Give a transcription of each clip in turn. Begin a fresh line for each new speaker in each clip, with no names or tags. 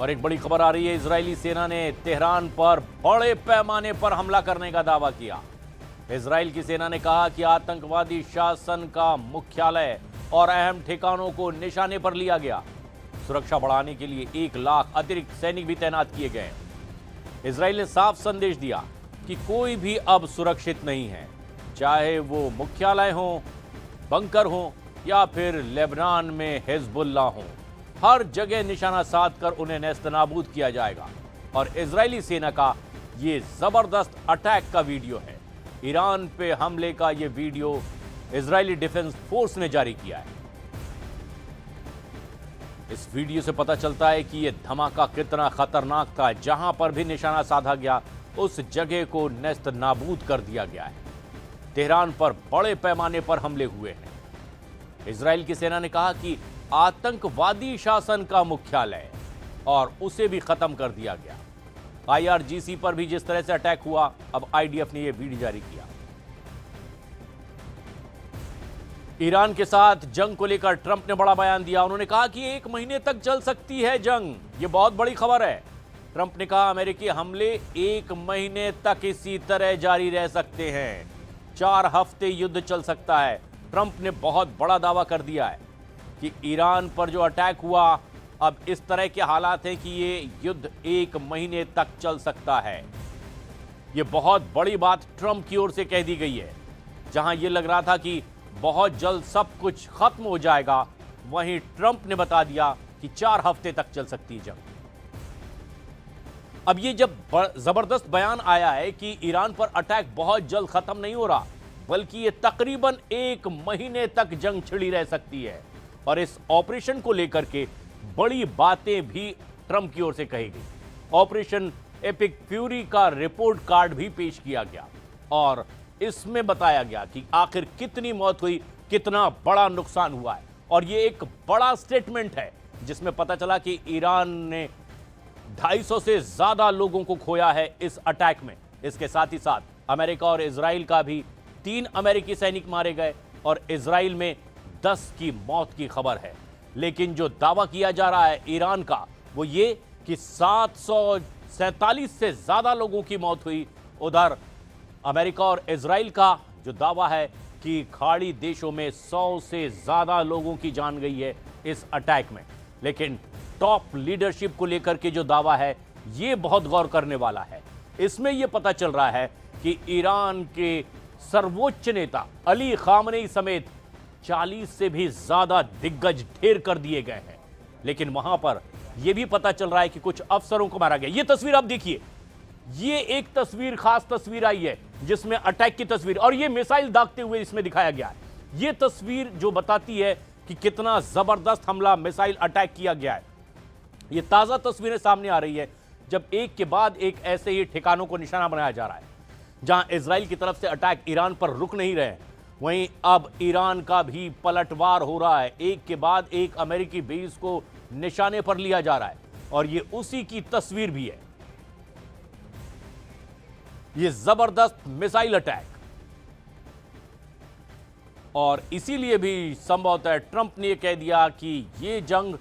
और एक बड़ी खबर आ रही है, इजरायली सेना ने तेहरान पर बड़े पैमाने पर हमला करने का दावा किया। इजरायल की सेना ने कहा कि आतंकवादी शासन का मुख्यालय और अहम ठिकानों को निशाने पर लिया गया। सुरक्षा बढ़ाने के लिए 1 लाख अतिरिक्त सैनिक भी तैनात किए गए। इजरायल ने साफ संदेश दिया कि कोई भी अब सुरक्षित नहीं है, चाहे वो मुख्यालय हो, बंकर हो या फिर लेबनान में हिजबुल्लाह हो। हर जगह निशाना साध कर उन्हें नेस्तनाबूद किया जाएगा। और इजरायली सेना का ये जबरदस्त अटैक का वीडियो है। ईरान पे हमले का ये वीडियो इजरायली डिफेंस फोर्स ने जारी किया है। इस वीडियो से पता चलता है कि यह धमाका कितना खतरनाक था। जहां पर भी निशाना साधा गया उस जगह को नेस्त नाबूद कर दिया गया है। तेहरान पर बड़े पैमाने पर हमले हुए हैं। इजरायल की सेना ने कहा कि आतंकवादी शासन का मुख्यालय और उसे भी खत्म कर दिया गया। IRGC पर भी जिस तरह से अटैक हुआ, अब IDF ने यह वीडियो जारी किया। ईरान के साथ जंग को लेकर ट्रंप ने बड़ा बयान दिया। उन्होंने कहा कि 1 महीने तक चल सकती है जंग। यह बहुत बड़ी खबर है। ट्रंप ने कहा अमेरिकी हमले 1 महीने तक इसी तरह जारी रह सकते हैं। 4 हफ्ते युद्ध चल सकता है। ट्रंप ने बहुत बड़ा दावा कर दिया है कि ईरान पर जो अटैक हुआ, अब इस तरह के हालात हैं कि ये युद्ध 1 महीने तक चल सकता है। ये बहुत बड़ी बात ट्रंप की ओर से कह दी गई है। जहां ये लग रहा था कि बहुत जल्द सब कुछ खत्म हो जाएगा, वहीं ट्रंप ने बता दिया कि 4 हफ्ते तक चल सकती है जंग। अब ये जब जबरदस्त बयान आया है कि ईरान पर अटैक बहुत जल्द खत्म नहीं हो रहा, बल्कि ये तकरीबन 1 महीने तक जंग छिड़ी रह सकती है। और इस ऑपरेशन को लेकर के बड़ी बातें भी ट्रंप की ओर से कही गई। ऑपरेशन एपिक फ्यूरी का रिपोर्ट कार्ड भी पेश किया गया और इसमें बताया गया कि आखिर कितनी मौत हुई, कितना बड़ा नुकसान हुआ है। और यह एक बड़ा स्टेटमेंट है जिसमें पता चला कि ईरान ने 250 से ज्यादा लोगों को खोया है इस अटैक में। इसके साथ ही साथ अमेरिका और इजराइल का भी 3 अमेरिकी सैनिक मारे गए और इजराइल में 10 की मौत की खबर है। लेकिन जो दावा किया जा रहा है ईरान का, वो ये कि 747 से ज्यादा लोगों की मौत हुई। उधर अमेरिका और इजराइल का जो दावा है कि खाड़ी देशों में 100 से ज्यादा लोगों की जान गई है इस अटैक में। लेकिन टॉप लीडरशिप को लेकर के जो दावा है, ये बहुत गौर करने वाला है। इसमें यह पता चल रहा है कि ईरान के सर्वोच्च नेता अली खामनेई समेत 40 से भी ज्यादा दिग्गज ढेर कर दिए गए हैं। लेकिन वहां पर यह भी पता चल रहा है कि कुछ अफसरों को मारा गया। यह तस्वीर आप देखिए, ये एक तस्वीर, खास तस्वीर आई है जिसमें अटैक की तस्वीर और यह मिसाइल दागते हुए इसमें दिखाया गया है। यह तस्वीर जो बताती है कि कितना जबरदस्त हमला, मिसाइल अटैक किया गया है। यह ताजा तस्वीरें सामने आ रही है जब एक के बाद एक ऐसे ही ठिकानों को निशाना बनाया जा रहा है। जहां इजराइल की तरफ से अटैक ईरान पर रुक नहीं रहे, वहीं अब ईरान का भी पलटवार हो रहा है। एक के बाद एक अमेरिकी बेस को निशाने पर लिया जा रहा है और यह उसी की तस्वीर भी है। यह जबरदस्त मिसाइल अटैक, और इसीलिए भी संभवतः ट्रंप ने यह कह दिया कि यह जंग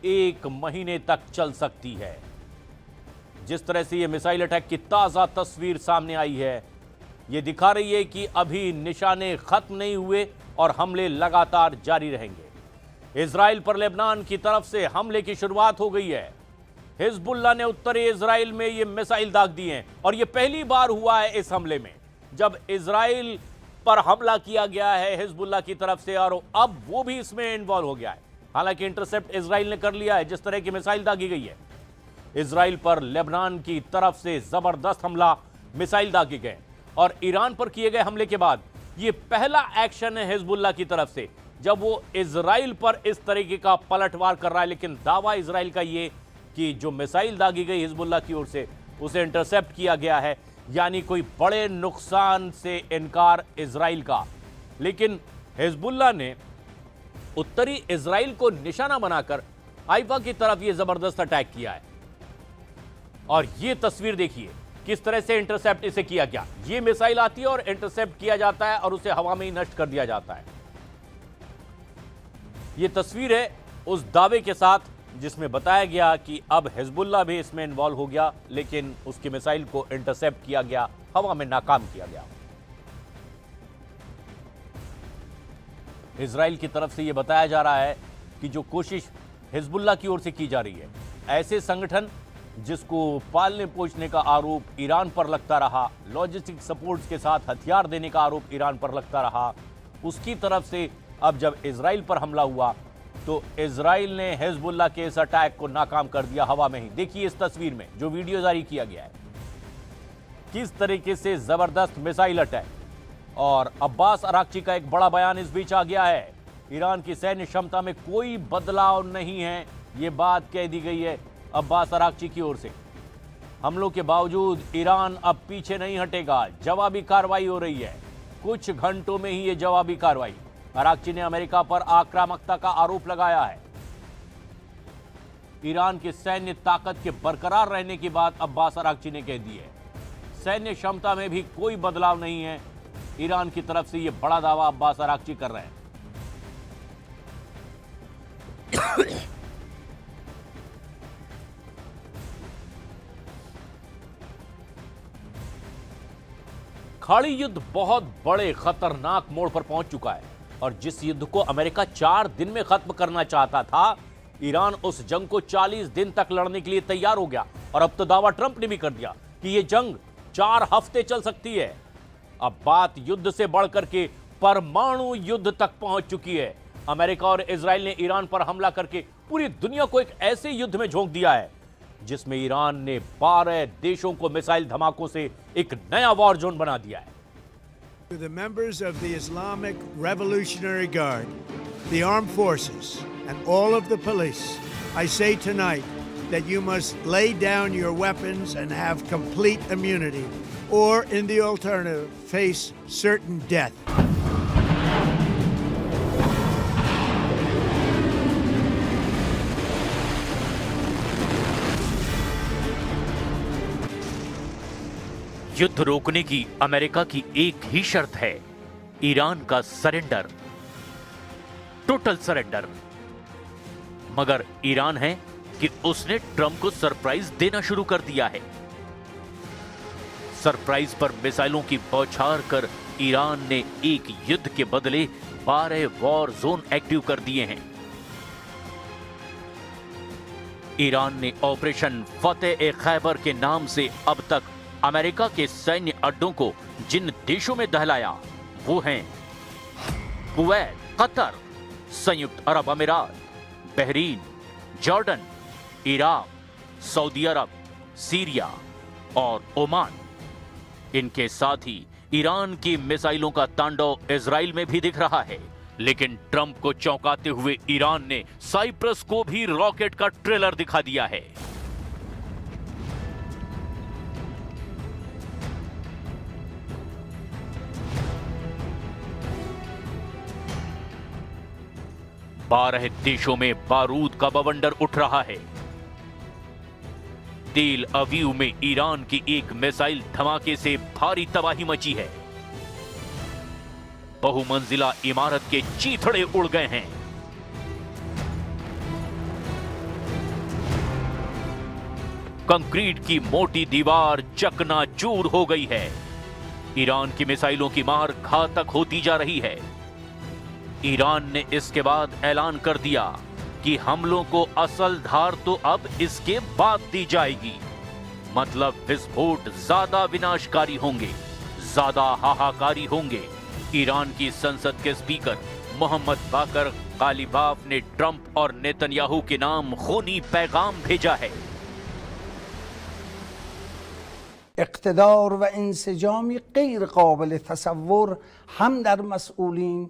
1 महीने तक चल सकती है। जिस तरह से यह मिसाइल अटैक की ताजा तस्वीर सामने आई है, यह दिखा रही है कि अभी निशाने खत्म नहीं हुए और हमले लगातार जारी रहेंगे। इजराइल पर लेबनान की तरफ से हमले की शुरुआत हो गई है। हिजबुल्लाह ने उत्तरी इजराइल में यह मिसाइल दाग दिए हैं और यह पहली बार हुआ है इस हमले में जब इजराइल पर हमला किया गया है हिजबुल्लाह की तरफ से, और अब वो भी इसमें इन्वॉल्व हो गया है। हालांकि इंटरसेप्ट इजराइल ने कर लिया है जिस तरह की मिसाइल दागी गई है। इजराइल पर लेबनान की तरफ से जबरदस्त हमला, मिसाइल दागे गए और ईरान पर किए गए हमले के बाद यह पहला एक्शन है हिजबुल्लाह की तरफ से जब वो इजराइल पर इस तरीके का पलटवार कर रहा है। लेकिन दावा इजराइल का यह कि जो मिसाइल दागी गई हिजबुल्लाह की ओर से, उसे इंटरसेप्ट किया गया है, यानी कोई बड़े नुकसान से इनकार इजराइल का। लेकिन हिजबुल्लाह ने उत्तरी इजराइल को निशाना बनाकर हाइफा की तरफ यह जबरदस्त अटैक किया है। और यह तस्वीर देखिए किस तरह से इंटरसेप्ट इसे किया गया। यह मिसाइल आती है और इंटरसेप्ट किया जाता है और उसे हवा में ही नष्ट कर दिया जाता है। यह तस्वीर है उस दावे के साथ जिसमें बताया गया कि अब हिजबुल्लाह भी इसमें इन्वॉल्व हो गया, लेकिन उसकी मिसाइल को इंटरसेप्ट किया गया, हवा में नाकाम किया गया। इजराइल की तरफ से यह बताया जा रहा है कि जो कोशिश हिजबुल्लाह की ओर से की जा रही है, ऐसे संगठन जिसको पालने पोषने का आरोप ईरान पर लगता रहा, लॉजिस्टिक सपोर्ट्स के साथ हथियार देने का आरोप ईरान पर लगता रहा, उसकी तरफ से अब जब इजराइल पर हमला हुआ तो इजराइल ने हिजबुल्लाह के इस अटैक को नाकाम कर दिया हवा में ही। देखिए इस तस्वीर में जो वीडियो जारी किया गया है, किस तरीके से जबरदस्त मिसाइल अटैक। और अब्बास अराक्ची का एक बड़ा बयान इस बीच आ गया है। ईरान की सैन्य क्षमता में कोई बदलाव नहीं है, यह बात कह दी गई है अब्बास अराक्ची की ओर से। हमलों के बावजूद ईरान अब पीछे नहीं हटेगा, जवाबी कार्रवाई हो रही है, कुछ घंटों में ही यह जवाबी कार्रवाई। अराक्ची ने अमेरिका पर आक्रामकता का आरोप लगाया है। ईरान की सैन्य ताकत के बरकरार रहने की बात अब्बास अराक्ची ने कह दी है। सैन्य क्षमता में भी कोई बदलाव नहीं है, ईरान की तरफ से यह बड़ा दावा अब्बास अराक्ची कर रहे हैं। खाड़ी युद्ध बहुत बड़े खतरनाक मोड़ पर पहुंच चुका है और जिस युद्ध को अमेरिका 4 दिन में खत्म करना चाहता था, ईरान उस जंग को 40 दिन तक लड़ने के लिए तैयार हो गया। और अब तो दावा ट्रंप ने भी कर दिया कि यह जंग 4 हफ्ते चल सकती है। अब बात युद्ध से बढ़कर के परमाणु युद्ध तक पहुंच चुकी है। अमेरिका और इजराइल ने ईरान पर हमला करके पूरी दुनिया को एक ऐसे युद्ध में झोंक दिया है जिसमें ईरान ने 12 देशों को मिसाइल धमाकों से एक नया वॉर जोन बना दिया है।
To the members of the Islamic Revolutionary Guard, the armed forces, and all of the police, I say tonight that you must lay down your weapons and have complete immunity, or in the alternative, face certain death.
युद्ध रोकने की America की एक ही शर्त है, Iran का surrender, total surrender. मगर Iran है कि उसने ट्रंप को सरप्राइज देना शुरू कर दिया है। सरप्राइज पर मिसाइलों की बौछार कर ईरान ने एक युद्ध के बदले 12 वॉर जोन एक्टिव कर दिए हैं। ईरान ने ऑपरेशन फतेह-ए-खैबर के नाम से अब तक अमेरिका के सैन्य अड्डों को जिन देशों में दहलाया वो हैं कुवैत, कतर, संयुक्त अरब अमीरात, बहरीन, जॉर्डन, इराक, सऊदी अरब, सीरिया और ओमान। इनके साथ ही ईरान की मिसाइलों का तांडव इजराइल में भी दिख रहा है। लेकिन ट्रंप को चौंकाते हुए ईरान ने साइप्रस को भी रॉकेट का ट्रेलर दिखा दिया है। बारह देशों में बारूद का बवंडर उठ रहा है। तेल अवीव में ईरान की एक मिसाइल धमाके से भारी तबाही मची है। बहुमंजिला इमारत के चीथड़े उड़ गए हैं। कंक्रीट की मोटी दीवार चकनाचूर हो गई है। ईरान की मिसाइलों की मार घातक होती जा रही है। ईरान ने इसके बाद ऐलान कर दिया कि हमलों को असल धार तो अब इसके बाद दी जाएगी। मतलब विस्फोट ज्यादा विनाशकारी होंगे, ज्यादा हाहाकारी होंगे। ईरान की संसद के स्पीकर मोहम्मद बाकर गालिबाफ ने ट्रंप और नेतन्याहू के नाम खूनी पैगाम भेजा है।
इक़्तिदार व इंसजामी गैर काबिल तसव्वुर हम दर मसऊलीन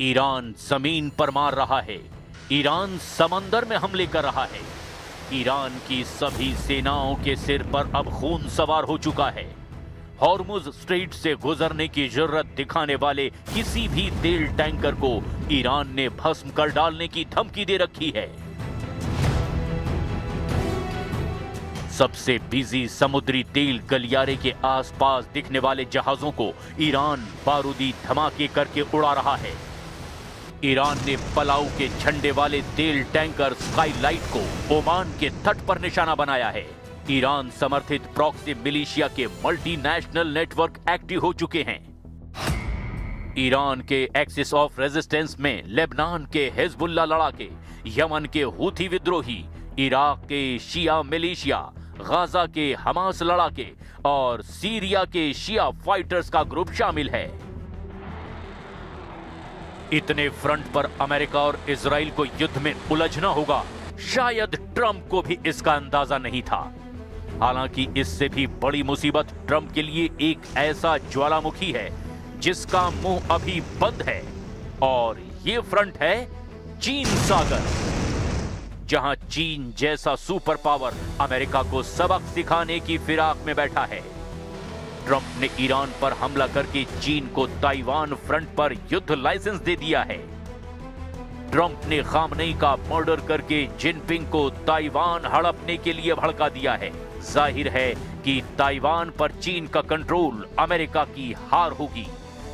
ईरान जमीन पर मार रहा है, ईरान समंदर में हमले कर रहा है। ईरान की सभी सेनाओं के सिर पर अब खून सवार हो चुका है। हॉर्मुज स्ट्रेट से गुजरने की जरूरत दिखाने वाले किसी भी तेल टैंकर को ईरान ने भस्म कर डालने की धमकी दे रखी है। सबसे बिजी समुद्री तेल गलियारे के आसपास दिखने वाले जहाजों को ईरान बारूदी धमाके करके उड़ा रहा है। ईरान ने पलाऊ के झंडे वाले तेल टैंकर स्काईलाइट को ओमान के तट पर निशाना बनाया है। ईरान समर्थित प्रॉक्सी मिलिशिया के मल्टीनेशनल नेटवर्क एक्टिव हो चुके हैं। ईरान के एक्सिस ऑफ रेजिस्टेंस में लेबनान के हिजबुल्लाह लड़ाके, यमन के हूथी विद्रोही, इराक के शिया मिलिशिया, गाजा के हमास लड़ाके और सीरिया के शिया फाइटर्स का ग्रुप शामिल है। इतने फ्रंट पर अमेरिका और इजराइल को युद्ध में उलझना होगा, शायद ट्रंप को भी इसका अंदाजा नहीं था। हालांकि इससे भी बड़ी मुसीबत ट्रंप के लिए एक ऐसा ज्वालामुखी है जिसका मुंह अभी बंद है, और ये फ्रंट है चीन सागर, जहां चीन जैसा सुपर पावर अमेरिका को सबक सिखाने की फिराक में बैठा है। ट्रंप ने ईरान पर हमला करके चीन को ताइवान फ्रंट पर युद्ध लाइसेंस दे दिया है। ट्रंप ने खामनेई का मर्डर करके जिनपिंग को ताइवान हड़पने के लिए भड़का दिया है। जाहिर है कि ताइवान पर चीन का कंट्रोल अमेरिका की हार होगी,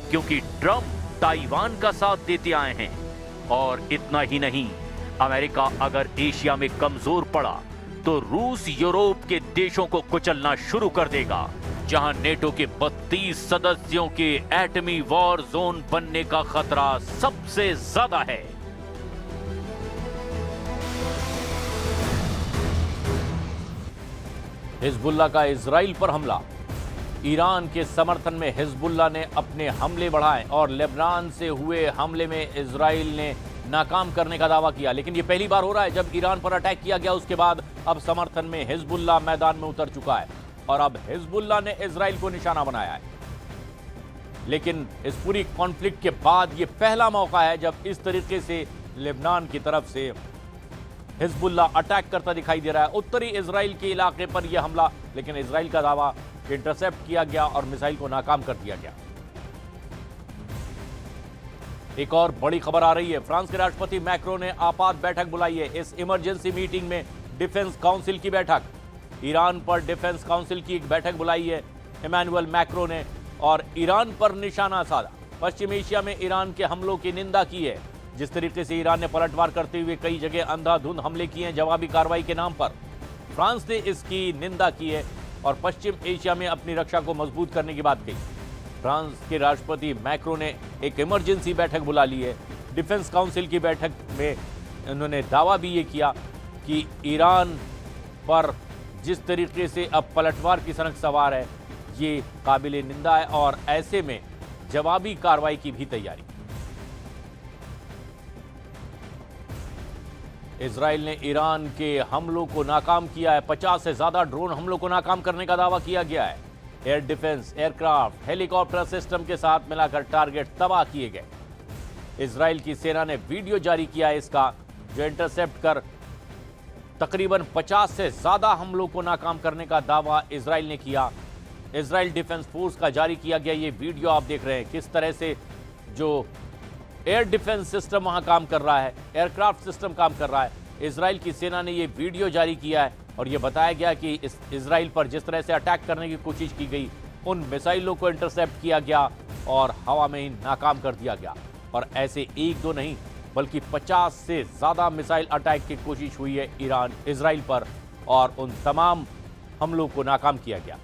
क्योंकि ट्रंप ताइवान का साथ देते आए हैं। और इतना ही नहीं, अमेरिका अगर एशिया में कमजोर पड़ा तो रूस यूरोप के देशों को कुचलना शुरू कर देगा, जहां नेटो के 32 सदस्यों के एटमी वॉर जोन बनने का खतरा सबसे ज्यादा है। हिजबुल्लाह का इजराइल पर हमला। ईरान के समर्थन में हिजबुल्लाह ने अपने हमले बढ़ाए और लेबनान से हुए हमले में इजराइल ने नाकाम करने का दावा किया। लेकिन यह पहली बार हो रहा है जब ईरान पर अटैक किया गया, उसके बाद अब समर्थन में हिजबुल्लाह मैदान में उतर चुका है और अब हिजबुल्लाह ने इजराइल को निशाना बनाया है। लेकिन इस पूरी कॉन्फ्लिक्ट के बाद यह पहला मौका है जब इस तरीके से लेबनान की तरफ से हिजबुल्लाह अटैक करता दिखाई दे रहा है उत्तरी इजराइल के इलाके पर यह हमला। लेकिन इजराइल का दावा इंटरसेप्ट किया गया और मिसाइल को नाकाम कर दिया गया। एक और बड़ी खबर आ रही है, फ्रांस के राष्ट्रपति मैक्रो ने आपात बैठक बुलाई है। इस इमरजेंसी मीटिंग में डिफेंस काउंसिल की बैठक, ईरान पर डिफेंस काउंसिल की एक बैठक बुलाई है इमैनुअल मैक्रो ने और ईरान पर निशाना साधा। पश्चिम एशिया में ईरान के हमलों की निंदा की है। जिस तरीके से ईरान ने पलटवार करते हुए कई जगह अंधाधुंध हमले किए हैं जवाबी कार्रवाई के नाम पर, फ्रांस ने इसकी निंदा की है और पश्चिम एशिया में अपनी रक्षा को मजबूत करने की बात कही। फ्रांस के राष्ट्रपति मैक्रो ने एक इमरजेंसी बैठक बुला ली है। डिफेंस काउंसिल की बैठक में उन्होंने दावा भी ये किया कि ईरान पर जिस तरीके से अब पलटवार की सनक सवार है ये काबिल निंदा है और ऐसे में जवाबी कार्रवाई की भी तैयारी। इजराइल ने ईरान के हमलों को नाकाम किया है। 50 से ज्यादा ड्रोन हमलों को नाकाम करने का दावा किया गया है। Air defence, aircraft, helicopter system के साथ मिलाकर टारगेट तबाह किए गए। इजराइल की सेना ने वीडियो जारी किया है इसका, जो इंटरसेप्ट कर तकरीबन 50 से ज्यादा हमलों को नाकाम करने का दावा इजराइल ने किया। इजराइल डिफेंस फोर्स का जारी किया गया ये वीडियो आप देख रहे हैं, किस तरह से जो एयर डिफेंस सिस्टम वहां काम कर रहा है, एयरक्राफ्ट सिस्टम काम कर रहा है। इजराइल की सेना ने ये वीडियो जारी किया है और ये बताया गया कि इस इजराइल पर जिस तरह से अटैक करने की कोशिश की गई, उन मिसाइलों को इंटरसेप्ट किया गया और हवा में ही नाकाम कर दिया गया। और ऐसे एक दो नहीं बल्कि 50 से ज़्यादा मिसाइल अटैक की कोशिश हुई है इजराइल पर और उन तमाम हमलों को नाकाम किया गया।